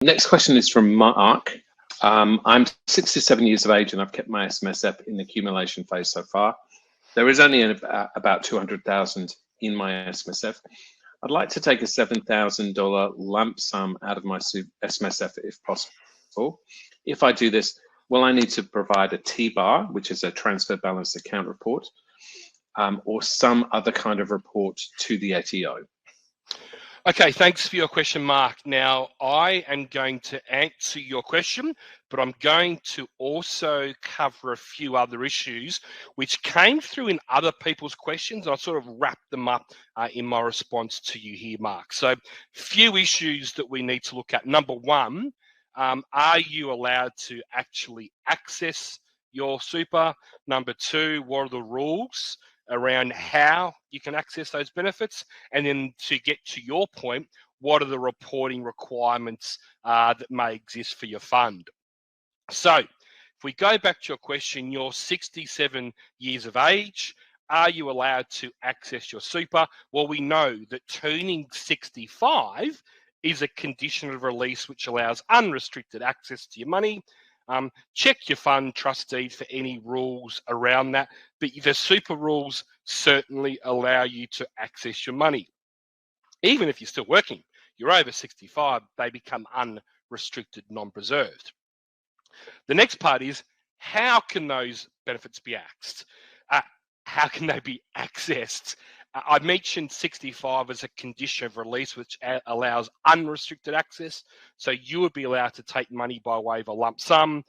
Next question is from Mark. I'm 67 years of age and I've kept my SMSF in the accumulation phase so far. There is only about 200,000 in my SMSF. I'd like to take a $7,000 lump sum out of my SMSF if possible. If I do this, will I need to provide a TBAR, which is a transfer balance account report, or some other kind of report to the ATO? Okay, thanks for your question, Mark. Now, I am going to answer your question, but I'm going to also cover a few other issues which came through in other people's questions. And I sort of wrapped them up in my response to you here, Mark. So, few issues that we need to look at. Number one, are you allowed to actually access your super? Number two, what are the rules around how you can access those benefits? And then to get to your point, what are the reporting requirements that may exist for your fund? So if we go back to your question, you're 67 years of age. Are you allowed to access your super? Well, we know that turning 65 is a condition of release which allows unrestricted access to your money. Check your fund trustee for any rules around that, but the super rules certainly allow you to access your money. Even if you're still working, you're over 65, they become unrestricted, non-preserved. The next part is, how can those benefits be axed? How can they be accessed? I mentioned 65 as a condition of release, which allows unrestricted access. So you would be allowed to take money by way of a lump sum,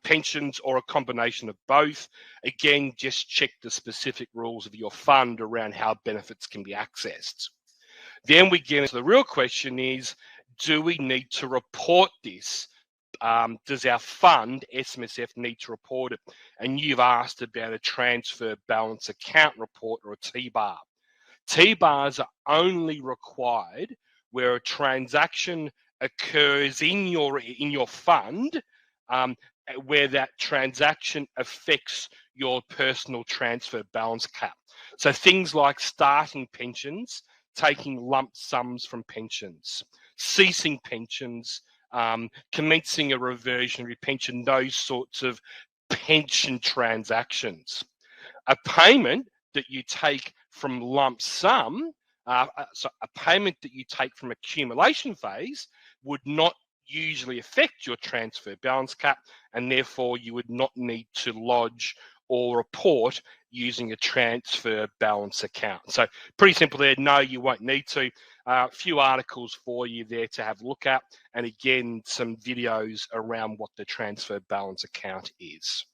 pensions, or a combination of both. Again, just check the specific rules of your fund around how benefits can be accessed. Then we get into the real question is, do we need to report this? Does our fund, SMSF, need to report it? And you've asked about a transfer balance account report or a TBAR. TBARs are only required where a transaction occurs in your fund, where that transaction affects your personal transfer balance cap. So things like starting pensions, taking lump sums from pensions, ceasing pensions, commencing a reversionary pension, those sorts of pension transactions. A payment that you take from lump sum, so a payment that you take from accumulation phase would not usually affect your transfer balance cap, and therefore you would not need to lodge or report using a transfer balance account. So pretty simple there. No, you won't need to. A few articles for you there to have a look at, and again, some videos around what the transfer balance account is.